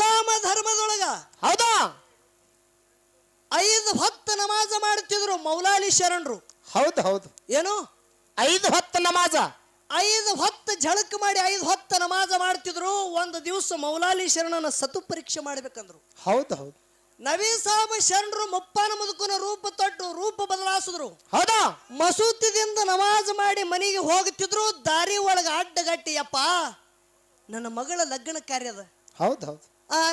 ಇಸ್ಲಾಮ ಧರ್ಮದೊಳಗ ಹೌದಾ 5 ಹೊತ್ತು ನಮಾಜ ಮಾಡ್ತಿದ್ರು ಮೌಲಾಲಿ ಶರಣರು. ಹೌದು ಹೌದು ಏನು 5 ಹೊತ್ತು ನಮಾಜ 5 ಹೊತ್ತು ಝಳಕ್ ಮಾಡಿ 5 ಹೊತ್ತು ನಮಾಜ ಮಾಡ್ತಿದ್ರು. ಒಂದು ದಿವಸ ಮೌಲಾಲಿ ಶರಣನ ಸತು ಪರೀಕ್ಷೆ ಮಾಡ್ಬೇಕಂದ್ರು. ಹೌದು ಹೌದು ನಬಿ ಸಾಹಬ್ ಶರಣರು ಮುಪ್ಪಾನ ಮುದುಕನ ರೂಪ ತೊಟ್ಟು ರೂಪ ಬದಲಾಯಿಸಿದ್ರು. ಹೌದಾ ಮಸೂತಿದಿಂದ ನಮಾಜ್ ಮಾಡಿ ಮನೆಗೆ ಹೋಗುತ್ತಿದ್ರು. ದಾರಿ ಒಳಗ ಅಡ್ಡಗಟ್ಟಿ ಅಪ್ಪ ನನ್ನ ಮಗಳ ಲಗ್ನ ಕಾರ್ಯದ ಹೌದು ಹೌದು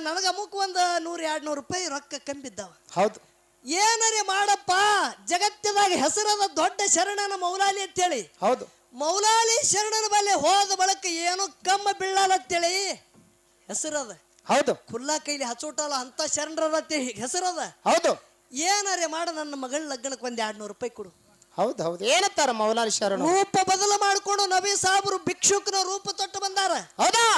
ನನಗ ಅಮುಕ್ ಒಂದು 100-200 ರೂಪಾಯಿ ರೊಕ್ಕ ಕಂಬಿದ್ದಾವ. ಹೌದು ಏನರೇ ಮಾಡಪ್ಪ ಜಗತ್ತದಾಗ ಹೆಸರದ ದೊಡ್ಡ ಶರಣನ ಮೌಲಾಲಿ ಅಂತೇಳಿ. ಹೌದು ಮೌಲಾಲಿ ಶರಣನ ಬಲ್ಲೆ ಹೋದ ಬಳಕ ಏನು ಕಮ್ಮ ಬೀಳಲ್ಲ ಅಂತೇಳಿ ಹೆಸರದ. ಹೌದು ಕುಲ್ಲಾ ಕೈಲಿ ಹಚ್ಚೋಟಲ್ಲ ಅಂತ ಶರಣರ ಹೆಸರದ. ಹೌದು ಏನರೇ ಮಾಡ ನನ್ನ ಮಗಳ ಲಗ್ನಕ್ಕೆ 200 ರೂಪಾಯಿ ಕೊಡು. ಹೌದು ಹೌದು ಏನಂತಾರ ಮೌಲಾಲಿ ಶರಣ? ರೂಪ ಬದಲು ಮಾಡಿಕೊಂಡು ನಬಿ ಸಾಹೇಬರು ಭಿಕ್ಷುಕನ ರೂಪ ತೊಟ್ಟು ಬಂದಾರ. ಹೌದಾ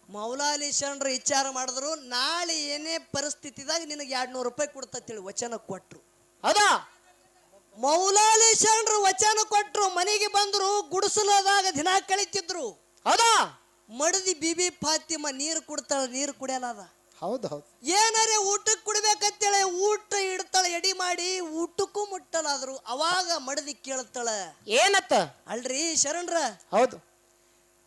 ಮೌಲಾಲಿ ಶರಣರು ವಿಚಾರ ಮಾಡಿದ್ರು. ನಾಳೆ ಏನೇ ಪರಿಸ್ಥಿತಿದಾಗ ನಿನಗೆ 200 ರೂಪಾಯಿ ಕೊಡ್ತೇಳಿ ವಚನ ಕೊಟ್ರು. ಹೌದಾ ಮೌಲಾಲಿ ಶರಣರು ವಚನ ಕೊಟ್ರು. ಮನೆಗೆ ಬಂದ್ರು. ಗುಡಿಸಲದಾಗ ದಿನ ಕಳಿತಿದ್ರು. ಹೌದಾ ಮಡದಿ ಬಿಬಿ ಫಾತಿಮಾ ನೀರು ಕುಡ್ತಾಳ, ನೀರು ಕುಡಿಯಲ್ಲ ಅದ. ಹೌದು ಹೌದು ಏನಾರೇ ಊಟಕ್ಕೆ ಕುಡ್ಬೇಕಂತೇಳಿ ಊಟ ಇಡ್ತಾಳ ಎಡಿ ಮಾಡಿ. ಊಟಕ್ಕೂ ಮುಟ್ಟಲಾದ್ರು. ಅವಾಗ ಮಡದಿ ಕೇಳ್ತಾಳ ಏನತ್ತ? ಅಲ್ರಿ ಶರಣರ, ಹೌದು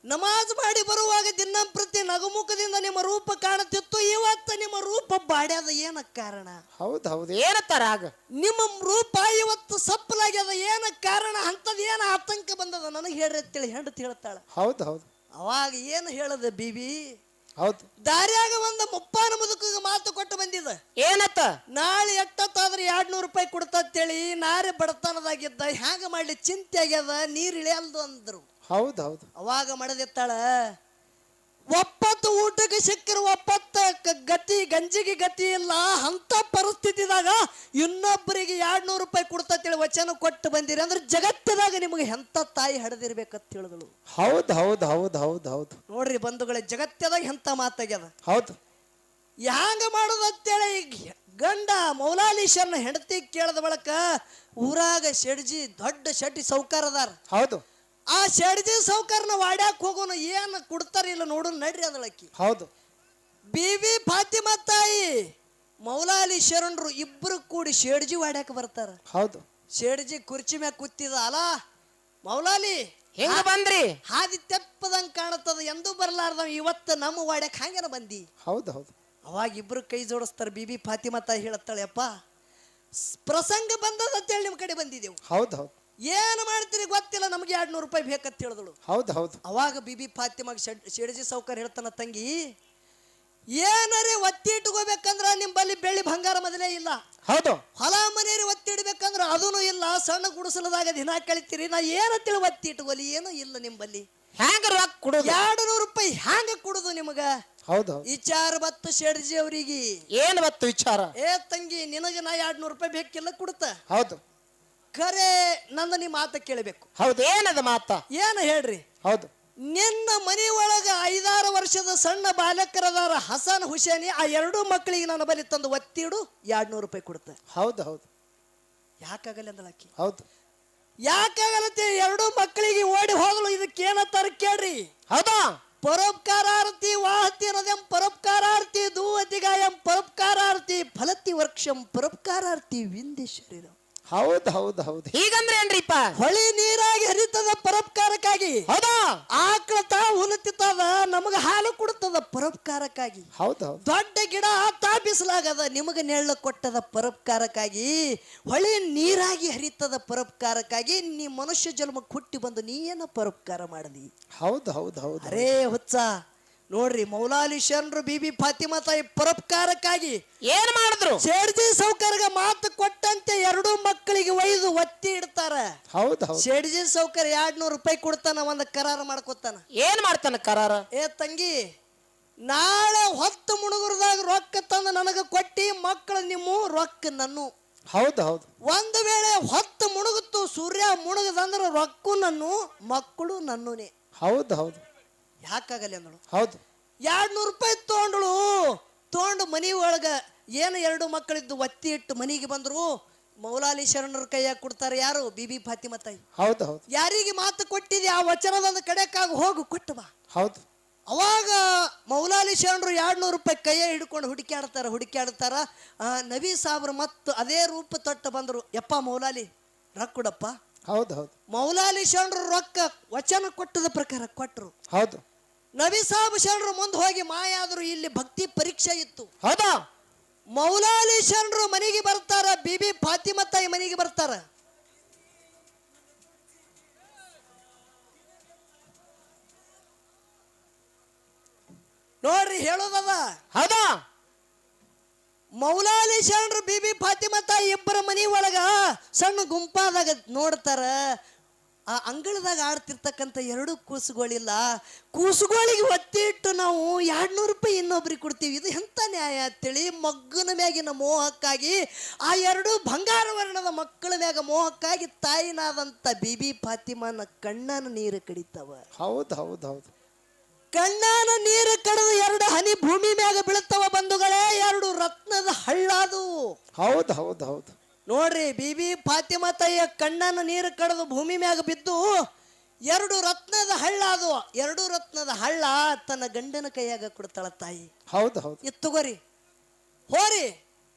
ನಮಾಜ್ ಮಾಡಿ ಬರುವಾಗ ದಿನಂಪ್ರತಿ ನಗುಮುಖದಿಂದ ನಿಮ್ಮ ರೂಪ ಕಾಣುತ್ತಿತ್ತು. ಇವತ್ತು ನಿಮ್ಮ ರೂಪ ಬಾಡ್ಯಾದ, ಏನ ಕಾರಣ? ಹೌದು ಹೌದು ಏನತ್ತಾರ? ಆಗ ನಿಮ್ಮ ರೂಪ ಇವತ್ತು ಸಪ್ಪಲಾಗ್ಯದ, ಏನ ಕಾರಣ? ಅಂತದ್ ಏನ ಆತಂಕ ಬಂದದ ನನಗೆ ಹೇಳ್ರಿ ಅಂತೇಳಿ ಹೆಂಡತಿ ಹೇಳ್ತಾಳ. ಹೌದು ಹೌದು ಅವಾಗ ಏನು ಹೇಳದ ಬಿಬಿ? ಹೌದು ದಾರಿಯಾಗ ಒಂದು ಮುಪ್ಪಾನ ಮುದುಕಿಗೆ ಮಾತು ಕೊಟ್ಟು ಬಂದಿದ. ಏನತ್ತ? ನಾಳೆ ಎಷ್ಟೊತ್ತಾದ್ರೆ 200 ರೂಪಾಯಿ ಕೊಡ್ತೇಳಿ. ನಾರೇ ಬಡತನದಾಗಿದ್ದ, ಹ್ಯಾಂಗ ಮಾಡ್ಲಿ ಚಿಂತೆ ಆಗ್ಯದ, ನೀರ್ ಇಳಿಯಲ್ದು ಅಂದ್ರು. ಹೌದು ಹೌದು ಅವಾಗ ಮಡದಿತ್ತಾಳ, ಒಪ್ಪತ್ತು ಊಟಕ್ಕೆ ಸಿಕ್ಕಿರ ಒಪ್ಪತ್ತ ಗತಿ ಗಂಜಿಗೆ ಗತಿ ಇಲ್ಲ. ಅಂತ ಪರಿಸ್ಥಿತಿದಾಗ ಇನ್ನೊಬ್ಬರಿಗೆ 200 ರೂಪಾಯಿ ಕೊಡ್ತೇಳಿ ವಚನ ಕೊಟ್ಟು ಬಂದಿರಿ ಅಂದ್ರೆ ಜಗತ್ತದಾಗ ನಿಮಗೆ ಎಂತ ತಾಯಿ ಹಡದಿರ್ಬೇಕಂತ ಹೇಳಿದಳು. ಹೌದು ಹೌದು ಹೌದು ಹೌದು ಹೌದು ನೋಡ್ರಿ ಬಂಧುಗಳೇ, ಜಗತ್ತದಾಗ ಎಂತ ಮಾತಾಗ್ಯದ. ಹೌದು ಹ್ಯಾಂಗ ಮಾಡೋದು ಅಂತೇಳಿ ಗಂಡ ಮೌಲಾಲೀಶನ ಹೆಂಡತಿ ಕೇಳದ ಬಳಕ ಊರಾಗ ಶೆಡ್ಜಿ ದೊಡ್ಡ ಶೆಟ್ಟಿ ಸೌಕಾರದಾರ. ಹೌದು ಆ ಶೆಡ್ಜಿ ಸೌಕರ್ನ ವಾಡ್ಯಾಕ ಹೋಗೋನು ಏನು ಕೊಡ್ತಾರ ಇಲ್ಲ ನೋಡು ನಡ್ರಿ ಅದಳಕ್ಕಿ. ಹೌದು ಬಿಬಿ ಫಾತಿಮಾ ತಾಯಿ ಮೌಲಾಲಿ ಶರಣರು ಇಬ್ರು ಕೂಡಿ ಶೇಡ್ಜಿ ವಾಡ್ಯಾಕ ಬರ್ತಾರ. ಹೌದು ಶೇಡ್ಜಿ ಕುರ್ಚಿ ಮ್ಯಾಗ ಕೂತಿದ. ಅಲ್ಲ ಮೌಲಾಲಿ ಹೆಂಗ ಬಂದ್ರಿ? ಹಾದಿ ತೆಪ್ಪದಂಗ ಕಾಣತ್ತದ, ಎಂದೂ ಬರ್ಲಾರ್ದವ ಇವತ್ತು ನಮ್ಮ ವಾಡ್ಯಾಕ ಹಂಗೇನ ಬಂದಿ? ಹೌದು ಹೌದು ಅವಾಗ ಇಬ್ರು ಕೈ ಜೋಡಿಸ್ತಾರ. ಬಿಬಿ ಫಾತಿಮಾ ತಾಯಿ ಹೇಳತ್ತಾಳೆ, ಅಪ್ಪ ಪ್ರಸಂಗ ಬಂದದ ಅಂತೇಳಿ ನಿಮ್ಮ ಕಡೆ ಬಂದಿದ್ದೆವು. ಹೌದು ಹೌದು ಏನು ಮಾಡ್ತೀರಿ ಗೊತ್ತಿಲ್ಲ, ನಮಗೆ 200 ರೂಪಾಯಿ ಬೇಕಂತ ಹೇಳಿದಳು. ಹೌದು ಹೌದು ಅವಾಗ ಬಿಬಿ ಫಾತಿಮಾಗ ಶೆಡ್ಜಿ ಸೌಕರ್ ಹೇಳ್ತಾನ, ತಂಗಿ ಏನರೇ ಒತ್ತಿ ಇಟ್ಕೋಬೇಕಂದ್ರ ನಿಂಬಲ್ಲಿ ಬೆಳ್ಳಿ ಬಂಗಾರ ಮೊದಲೇ ಇಲ್ಲ. ಹೌದು ಹೊಲ ಮನೆಯರಿ ಒತ್ತಿ ಇಡ್ಬೇಕಂದ್ರ ಅದೂ ಇಲ್ಲ. ಸಣ್ಣ ಗುಡಿಸಲದಾಗ ದಿನ ಕಳಿತೀರಿ. ನಾ ಏನಂತೇಳಿ ಒತ್ತಿ ಇಟ್ಕೋಲಿ? ಏನೂ ಇಲ್ಲ ನಿಂಬಲ್ಲಿ. ಹ್ಯಾಂಗ ರೊಕ್ಕ ಕೊಡುದು? 200 ರೂಪಾಯಿ ಹ್ಯಾಂಗ ಕೊಡುದು ನಿಮಗ? ಹೌದು ವಿಚಾರ ಬತ್ತು ಶೆಡ್ಜಿ ಅವ್ರಿಗೆ. ಏನ್ ಬತ್ತು ವಿಚಾರ? ಏ ತಂಗಿ, ನಿನಗ ನಾ 200 ರೂಪಾಯಿ ಬೇಕಿಲ್ಲ ಕೊಡ್ತ. ಹೌದು ಖರೆ ನಂದು ನಿಮ್ಮ ಮಾತ ಕೇಳಬೇಕು. ಹೌದು ಏನದ ಮಾತ? ಏನು ಹೇಳ್ರಿ? ಹೌದು ನಿನ್ನ ಮನೆ ಒಳಗ 5-6 ವರ್ಷದ ಸಣ್ಣ ಬಾಲಕರದಾರ, ಹಸನ್ ಹುಸೇನಿ. ಆ 2 ಮಕ್ಕಳಿಗೆ ನನ್ನ ಬಳಿ ತಂದು ಒತ್ತಿಡು, 200 ರೂಪಾಯಿ ಕೊಡ್ತ. ಹೌದು ಹೌದು ಯಾಕಾಗಲ್ಲ ಅಂದಳಾಕಿ. ಹೌದು ಯಾಕಾಗಲತ್ತೆ? 2 ಮಕ್ಕಳಿಗೆ ಓಡಿ ಹೋದಳು. ಇದಕ್ಕೇನತ್ತಾರ ಕೇಳ್ರಿ. ಹೌದಾ ಪರೋಪಕಾರಾರ್ಥಿ ವಾಹತಿ ನದಂ ಪರೋಪಕಾರಾರ್ಥಿ ದೂವತಿಗಾಯಂ ಪರೋಪಕಾರಾರ್ಥಿ ಫಲತಿ ವರ್ಷಂ ಪರೋಪಕಾರಾರ್ಥಿ ವಿಂದಿ ಶರೀರ. ಹೌದು ಹೌದು ಹೌದು ಹೀಗಂದ್ರೆ ಏನ್ರಿಪ್ಪ? ಹೊಳಿ ನೀರಾಗಿ ಹರಿತದ ಪರೋಪಕಾರಕ್ಕಾಗಿ. ಹೌದಾ ಆಕಳ ತಾ ಉಲುತ್ತಿತ್ತದ, ನಮಗ ಹಾಲು ಕೊಡುತ್ತದ ಪರೋಪಕಾರಕ್ಕಾಗಿ. ಹೌದು ಹೌದು ದೊಡ್ಡ ಗಿಡ ತಾಪಿಸಲಾಗದ, ನಿಮಗ ನೆಳ್ಳ ಕೊಟ್ಟದ ಪರೋಪಕಾರಕ್ಕಾಗಿ. ಹೊಳಿ ನೀರಾಗಿ ಹರಿತದ ಪರೋಪಕಾರಕ್ಕಾಗಿ. ನೀ ಮನುಷ್ಯ ಜನ್ಮಕ್ಕೆ ಹುಟ್ಟಿ ಬಂದು ನೀ ಏನ ಪರೋಪಕಾರ ಮಾಡಲಿ? ಹೌದು ಹೌದು ಹೌದು ಅರೇ ಹುಚ್ಚ ನೋಡ್ರಿ, ಮೌಲಾಲಿ ಶರಣರು ಬಿಬಿ ಫಾತಿಮಾ ತಾಯಿ ಪರೋಪಕಾರಕ್ಕಾಗಿ ಏನ್ ಮಾಡಿದ್ರು? ಶೇಡ್ಜಿ ಸೌಕರ್ಗ ಮಾತು ಕೊಟ್ಟಂತೆ 2 ಮಕ್ಕಳಿಗೆ ಒಯ್ದು ಒತ್ತಿ ಇಡ್ತಾರ. ಹೌದು ಹೌದು ಶೇಡ್ಜಿ ಸೌಕರ್ 200 ರೂಪಾಯಿ ಕೊಡ್ತಾನ, ಒಂದು ಕರಾರ ಮಾಡ್ಕೊತಾನ. ಏನ್ ಮಾಡ್ತಾನ ಕರಾರ? ಏ ತಂಗಿ, ನಾಳೆ ಹೊತ್ತು ಮುಣುಗುರದಾಗ ರೊಕ್ಕ ತಂದು ನನಗ ಕೊಟ್ಟಿ, ಮಕ್ಕಳು ನಿಮ್ಮ ರೊಕ್ಕ ನನ್ನು. ಹೌದು ಹೌದು ಒಂದು ವೇಳೆ ಹೊತ್ತು ಮುಣುಗುತ್ತು, ಸೂರ್ಯ ಮುಣುಗದಂದ್ರ ರೊಕ್ಕ ನನ್ನು, ಮಕ್ಕಳು ನನ್ನೂನೇ. ಹೌದು ಹೌದು ಯಾಕಾಗಲ್ಲ ಅಂದಳು. ಹೌದು 200 ರೂಪಾಯಿ ತೊಗೊಂಡು ಮನಿ ಒಳಗ ಏನು 2 ಮಕ್ಕಳಿದ್ದು ಒತ್ತಿ ಇಟ್ಟು ಮನಿಗೆ ಬಂದ್ರು. ಮೌಲಾಲಿ ಶರಣರ ಕೈಯಾಗ ಕೊಡ್ತಾರೆ. ಯಾರು? ಬಿಬಿ ಫಾತಿಮಾ ತಾಯಿ. ಹೌದು ಹೌದು ಯಾರಿಗೆ ಮಾತು ಕೊಟ್ಟಿದೆ ಆ ವಚನದೊಂದು ಕಡೆಕಾಗ ಹೋಗು ಕೊಟ್ಟು ಬಾ. ಹೌದು ಅವಾಗ ಮೌಲಾಲಿ ಶರಣರು 200 ರೂಪಾಯಿ ಕೈಯ ಹಿಡ್ಕೊಂಡು ಹುಡುಕ್ಯಾಡ್ತಾರ ನಬಿ ಸಾಬ್ರು ಮತ್ತು ಅದೇ ರೂಪ ತೊಟ್ಟು ಬಂದರು. ಯಪ್ಪ ಮೌಲಾಲಿ ರೊಕ್ಕ ಕೊಡಪ್ಪ. ಹೌದು ಹೌದು ಮೌಲಾಲಿ ಶರಣರು ರೊಕ್ಕ ವಚನ ಕೊಟ್ಟದ ಪ್ರಕಾರ ಕೊಟ್ಟರು. ಹೌದು. ನಬಿ ಸಾಬ್ ಶರಣರು ಮುಂದೆ ಹೋಗಿ ಮಾಯಾದ್ರು. ಇಲ್ಲಿ ಭಕ್ತಿ ಪರೀಕ್ಷೆ ಇತ್ತು. ಹೌದಾ. ಮೌಲಾಲಿ ಶರಣರು ಮನೆಗೆ ಬರ್ತಾರ. ಬಿಬಿ ಫಾತಿಮಾ ತಾಯಿ ಮನೆಗೆ ಬರ್ತಾರ. ನೋಡ್ರಿ ಹೇಳೋದದ. ಹೌದಾ. ಮೌಲಾಲಿ ಶರಣರು ಬಿಬಿ ಫಾತಿಮಾ ತಾಯಿ ಇಬ್ಬರ ಮನಿ ಒಳಗ ಸಣ್ಣ ಗುಂಪಾದಾಗ ನೋಡ್ತಾರ. ಆ ಅಂಗಳದಾಗ ಆಡ್ತಿರ್ತಕ್ಕಂಥ 2 ಕೂಸುಗಳಿಲ್ಲ. ಕೂಸುಗಳಿಗೆ ಒತ್ತಿ ಇಟ್ಟು ನಾವು 200 ರೂಪಾಯಿ ಇನ್ನೊಬ್ರಿಗೆ ಕೊಡ್ತೀವಿ. ಇದು ಎಂಥ ನ್ಯಾಯ ಅಂತೇಳಿ ಮಗ್ಗನ ಮ್ಯಾಗಿನ ಮೋಹಕ್ಕಾಗಿ ಆ 2 ಬಂಗಾರ ವರ್ಣದ ಮಕ್ಕಳ ಮ್ಯಾಗ ಮೋಹಕ್ಕಾಗಿ ತಾಯಿನಾದಂಥ ಬಿಬಿ ಫಾತಿಮಾನ ಕಣ್ಣನ ನೀರು ಕಡಿತಾವ. ಹೌದು ಹೌದು ಹೌದು. ಕಣ್ಣಾನ ನೀರು ಕಡಿದು 2 ಹನಿ ಭೂಮಿ ಮ್ಯಾಗ ಬೀಳ್ತಾವ ಬಂಧುಗಳೇ. 2 ರತ್ನದ ಹಳ್ಳಾದು. ಹೌದು ಹೌದು ಹೌದು. ನೋಡ್ರಿ ಬಿಬಿ ಫಾತಿಮಾ ತಾಯಿಯ ಕಣ್ಣಾನ ನೀರು ಕಡಿದು ಭೂಮಿ ಮ್ಯಾಗ ಬಿದ್ದು 2 ರತ್ನದ ಹಳ್ಳಾದು. 2 ರತ್ನದ ಹಳ್ಳ ತನ್ನ ಗಂಡನ ಕೈಯಾಗ ಕೊಡ್ತಾಳ ತಾಯಿ. ಹೌದು ಹೌದು. ತಗೋರಿ ಹೋರಿ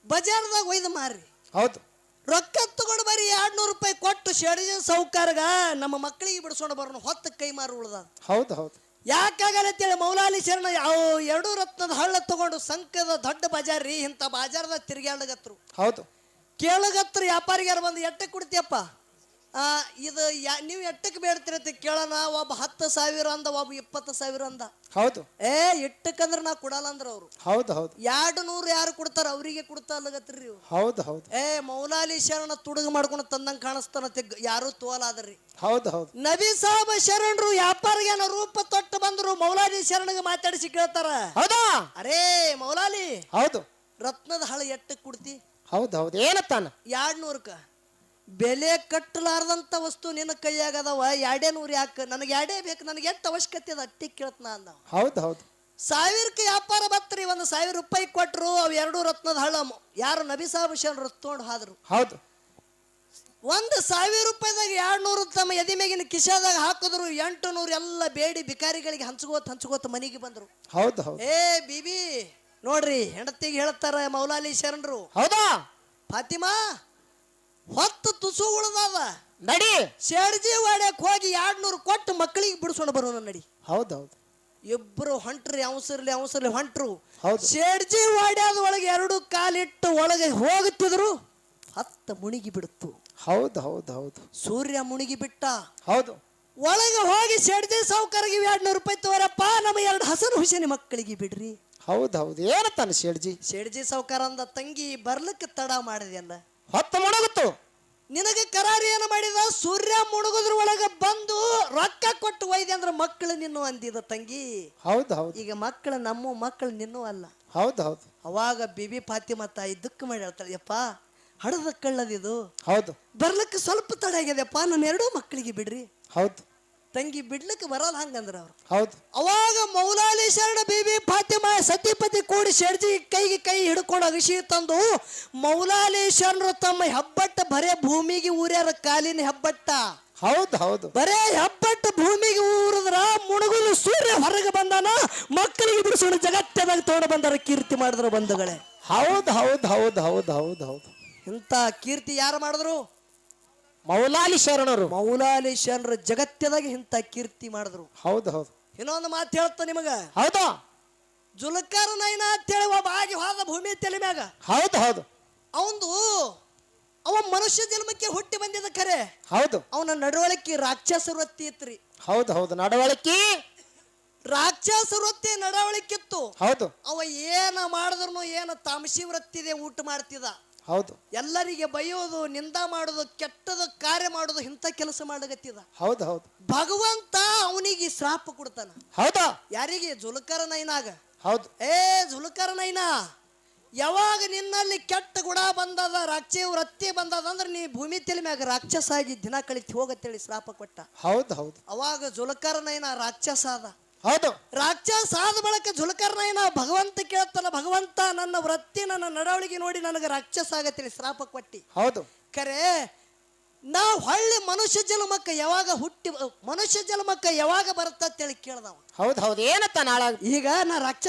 ಬಜಾರ್ದಾಗ ಒಯ್ದು ಮಾರ್ರಿ. ಹೌದು. ರೊಕ್ಕ ತಗೊಂಡು ಬರೀ 200 ರೂಪಾಯಿ ಕೊಟ್ಟು ಶೆಡ್ಜ ಸೌಕಾರ್ಗ ನಮ್ಮ ಮಕ್ಕಳಿಗೆ ಬಿಡಿಸ್ಕೊಂಡು ಬರೋಣ. ಹೊತ್ತು ಕೈ ಮಾರು ಉಳ್ದ. ಹೌದು ಹೌದು. ಯಾಕಾಗಲ್ಲ ಅಂತೇಳಿ ಮೌಲಾಲಿ ಶರಣ 2 ರತ್ನದ ಹಳ್ಳ ತಗೊಂಡು ಸಂಕದ ದೊಡ್ಡ ಬಜಾರ್ ರೀ. ಇಂಥ ಬಾಜಾರ್ದಾಗ ತಿರ್ಗ್ಯಾಡಗತ್ರು. ಹೌದು. ಕೇಳಗತ್ರ ವ್ಯಾಪಾರಿಗಾರ ಬಂದು ಎಟ್ಟಕ್ಕೆ ಕೊಡ್ತೀಯಪ್ಪ? ಇದು ನೀವು ಎಟ್ಟಕ್ಕೆ ಬೇಡ್ತಿರತ್ತೆ ಕೇಳೋಣ. ಒಬ್ಬ 10,000 ಅಂದ, ಒಬ್ಬ 20,000 ಅಂದ. ಹೌದು. ಇಟ್ಟಕ್ಕಂದ್ರೆ ನಾ ಕೊಡಲ್ಲ ಅಂದ್ರ ಅವ್ರು. ಹೌದು ಹೌದು. 200 ಯಾರು ಕೊಡ್ತಾರ ಅವ್ರಿಗೆ ಕೊಡ್ತಾಗತ್ರಿ ನೀವು. ಹೌದು ಹೌದು. ಮೌಲಾಲಿ ಶರಣ ತುಡುಗ ಮಾಡ್ಕೊಂಡು ತಂದಂಗ ಕಾಣಿಸ್ತಾನತ್ತೆ. ಯಾರು ತೋಲಾದ್ರಿ. ಹೌದು ಹೌದು. ನಬಿ ಸಾಬ ಶರಣರು ವ್ಯಾಪಾರಿಗೇನ ರೂಪ ತೊಟ್ಟು ಬಂದ್ರು. ಮೌಲಾಲಿ ಶರಣಗೆ ಮಾತಾಡಿಸಿ ಕೇಳ್ತಾರ. ಹೌದಾ. ಅರೇ ಮೌಲಾಲಿ. ಹೌದು. ರತ್ನದ ಹಳ ಎಟ್ಟಕ್ಕೆ ಕೊಡ್ತಿ? ಹೌದು ಹೌದು. ಏನತ್ತಾನ? 200ಕ್ಕ. ಬೆಲೆ ಕಟ್ಟಲಾರ್ದಂತ ವಸ್ತು ನಿನ್ನ ಕೈಯಾಗದವ. 200 ಯಾಕೆ? ನನಗೆ 2 ಬೇಕು. ನನಗೆ ಎಷ್ಟು ಅವಶ್ಯಕತೆ ಅದ ಅಟ್ಟಿ ಕೇಳ್ತನ ಅಂದ. ಹೌದು ಹೌದು. 1000ಕ್ಕೆ ವ್ಯಾಪಾರ ಬತ್ರಿ. 1,000 ರೂಪಾಯಿ ಕೊಟ್ರು. ಅವು 2 ರತ್ನದ ಹಳ್ಳ ಯಾರು ನಬಿ ಸಾಬ್ ಶರಣರು ತೊಗೊಂಡು ಹಾದ್ರು. ಹೌದು. 1,000 ರೂಪಾಯಿದಾಗ 200 ತಮ್ಮ ಎದಿ ಮೇಗಿನ ಕಿಶಾದಾಗ ಹಾಕಿದ್ರು. 800 ಎಲ್ಲ ಬೇಡಿ ಬಿಕಾರಿಗಳಿಗೆ ಹಂಚ್ಕೋತ ಮನೆಗೆ ಬಂದ್ರು. ಹೌದು ಹೌದು. ಬಿಬಿ ನೋಡ್ರಿ ಹೆಂಡತಿಗೆ ಹೇಳ್ತಾರ ಮೌಲಾಲಿ ಶರಣರು. ಹೌದಾ. ಫಾತಿಮಾ ಹೊತ್ತು ತುಸು ಉಳ್ದಾದ ನಡಿ. ಶೆಡ್ಜಿ ವಾಡ್ಯಕ್ಕೆ ಹೋಗಿ 200 ಕೊಟ್ಟು ಮಕ್ಕಳಿಗೆ ಬಿಡಿಸ್ಕೊಂಡು ಬರೋಣ ನಡಿ. ಹೌದು ಹೌದು. ಇಬ್ರು ಹೊಂಟ್ರಿ. ಅವಸರ್ಲಿ ಹೊಂಟ್ರು. ಹೌದು. ಶೆಡ್ಜಿ ವಾಡ್ಯದ ಒಳಗೆ 2 ಕಾಲಿಟ್ಟು ಒಳಗೆ ಹೋಗುತ್ತಿದ್ರು. 10 ಮುಣಿಗಿ ಬಿಡುತ್ತು. ಹೌದು ಹೌದು ಹೌದು. ಸೂರ್ಯ ಮುಣಿಗಿ ಬಿಟ್ಟ. ಹೌದು. ಒಳಗೆ ಹೋಗಿ ಶೆಡ್ಜಿ ಸಾವುಕಾರಿಗೆ 200 ರೂಪಾಯಿ ತಗೋರಪ್ಪ. ನಮ್ಮ 2 ಹಸನು ಹುಸೇನಿ ಮಕ್ಕಳಿಗೆ ಬಿಡ್ರಿ. ಹೌದು ಹೌದು. ಏನತ್ತಾನ ಶೆಡ್ಜಿ? ಶೆಡ್ಜಿ ಸಾವುಕಾರ ಅಂದ, ತಂಗಿ ಬರ್ಲಿಕ್ಕೆ ತಡ ಮಾಡಿದೆಯಲ್ಲ. ಹೊತ್ತು ಮುಣಗುತ್ತು. ನಿನಗೆ ಕರಾರಿ ಏನು ಮಾಡಿದ? ಸೂರ್ಯ ಮುಣಗುದ್ರ ಒಳಗೆ ಬಂದು ರೊಕ್ಕ ಕೊಟ್ಟು ಒಯ್ದೆ ಅಂದ್ರೆ ಮಕ್ಕಳು ನಿನ್ನು ಅಂದಿದ ತಂಗಿ. ಹೌದು ಹೌದು. ಈಗ ಮಕ್ಕಳು ನಮ್ಮ ಮಕ್ಕಳು ನಿನ್ನೂ ಅಲ್ಲ. ಹೌದು ಹೌದು. ಅವಾಗ ಬಿಬಿ ಫಾತಿಮಾ ತಾಯಿ ದುಃಖ ಮಾಡಿ ಹೇಳ್ತಾಳೆ, ಯಪ್ಪ ಹಡದ ಕಳ್ಳದಿದು. ಹೌದು. ಬರ್ಲಿಕ್ಕೆ ಸ್ವಲ್ಪ ತಡ ಆಗ್ಯದಪ್ಪ. ನನ್ನ 2 ಮಕ್ಕಳಿಗೆ ಬಿಡ್ರಿ. ಹೌದು. ತಂಗಿ ಬಿಡ್ಲಿಕ್ಕೆ ಬರಲ್ಲ ಹಂಗಂದ್ರ ಅವ್ರು. ಹೌದು. ಅವಾಗ ಮೌಲಾಲಿ ಶರಣ ಬಿಬಿ ಫಾತಿಮಾ ಸತಿಪತಿ ಕೂಡಿ ಶೆಡ್ಜಿ ಕೈಗೆ ಕೈ ಹಿಡ್ಕೊಂಡು ಅಗಸಿ ತಂದು ಮೌಲಾಲಿ ಶರಣರು ತಮ್ಮ ಹೆಬ್ಬಟ್ಟ ಬರೇ ಭೂಮಿಗೆ ಊರ್ಯಾರ. ಕಾಲಿನ ಹೆಬ್ಬಟ್ಟ. ಹೌದು ಹೌದು. ಬರೇ ಹೆಬ್ಬಟ್ಟ ಭೂಮಿಗೆ ಊರಿದ್ರ ಮುಣಗುದು ಸೂರ್ಯ ಹೊರಗೆ ಬಂದಾನ. ಮಕ್ಕಳಿಗೆ ಬಿಡಿಸೋಣ ಜಗತ್ತದಾಗ ತಗೊಂಡು ಬಂದಾರ. ಕೀರ್ತಿ ಮಾಡಿದ್ರು ಬಂಧುಗಳೇ. ಹೌದು ಹೌದು ಹೌದು ಹೌದು ಹೌದು ಹೌದು. ಇಂಥ ಕೀರ್ತಿ ಯಾರು ಮಾಡಿದ್ರು? ಮೌಲಾಲಿ ಶರಣರು. ಮೌಲಾಲಿ ಶರಣರು ಜಗತ್ತದಾಗ ಇಂಥ ಕೀರ್ತಿ ಮಾಡಿದ್ರು. ಹೌದು ಹೌದು. ಇನ್ನೊಂದು ಮಾತು ಹೇಳ್ತ ನಿಮಗ. ಹೌದಾ. ಜುಲ್ಕರ್ ನೈನ ಅಂತೇಳಿ ಒಬ್ಬ ಆಗಿ ಹೋದ ಭೂಮಿ ತಲೆ ಮ್ಯಾಗ. ಹೌದು ಹೌದು. ಅವ ಮನುಷ್ಯ ಜನ್ಮಕ್ಕೆ ಹುಟ್ಟಿ ಬಂದಿದ್ದ ಖರೆ. ಹೌದು. ಅವನ ನಡವಳಿಕೆ ರಾಕ್ಷಸ ವೃತ್ತಿ ಇತ್ರಿ. ಹೌದು ಹೌದು. ನಡವಳಿಕೆ ರಾಕ್ಷಸ ವೃತ್ತಿ ನಡವಳಿಕಿತ್ತು. ಹೌದು. ಅವ ಏನ ಮಾಡಿದ್ರು ಏನ ತಾಮಸಿ ವೃತ್ತಿದೆ ಊಟ ಮಾಡ್ತಿದ್ದ. ಹೌದು. ಎಲ್ಲರಿಗೆ ಬೈಯೋದು, ನಿಂದ ಮಾಡೋದು, ಕೆಟ್ಟದ ಕಾರ್ಯ ಮಾಡೋದು, ಇಂಥ ಕೆಲಸ ಮಾಡಗತ್ತಿದ. ಹೌದು ಹೌದು. ಭಗವಂತ ಅವನಿಗೆ ಶ್ರಾಪ ಕೊಡ್ತಾನ. ಹೌದಾ. ಯಾರಿಗೆ? ಜುಲ್ಕರ್ ನೈನಾಗ. ಹೌದು. ಜುಲ್ಕರ್ ನೈನ, ಯಾವಾಗ ನಿನ್ನಲ್ಲಿ ಕೆಟ್ಟ ಗುಣ ಬಂದದ, ರಾಕ್ಷಸ ವೃತ್ತಿ ಬಂದದ ಅಂದ್ರೆ ನೀ ಭೂಮಿ ತಲೆ ಮ್ಯಾಗ ರಾಕ್ಷಸ ಆಗಿ ದಿನ ಕಳಿತಿ ಹೋಗತ್ತೇಳಿ ಶ್ರಾಪ ಕೊಟ್ಟ. ಹೌದು ಹೌದು. ಅವಾಗ ಜುಲ್ಕರ್ ನೈನ ರಾಕ್ಷಸ ಆದ. ಹೌದು. ರಾಕ್ಷಸ ಆದ ಬಳಿಕ ಜುಲ್ಕರ್ ನೈನ ಭಗವಂತ ಕೇಳ್ತಾನ, ಭಗವಂತ ನನ್ನ ವೃತ್ತಿ ನನ್ನ ನಡವಳಿಕೆ ನೋಡಿ ನನಗೆ ರಾಕ್ಷಸ ಆಗತ್ತೇಳಿ ಶ್ರಾಪ ಕೊಟ್ಟಿ. ಹೌದು. ಖರೆ ನಾವು ಹೊಳ್ಳಿ ಮನುಷ್ಯ ಜನ್ಮಕ್ಕ ಯಾವಾಗ ಬರುತ್ತಂತೇಳಿ ಕೇಳ್ದವ. ಹೌದು ಹೌದು. ಏನತ್ತ ನಾಳೆ ಈಗ ನಾ ರಾಕ್ಷಸ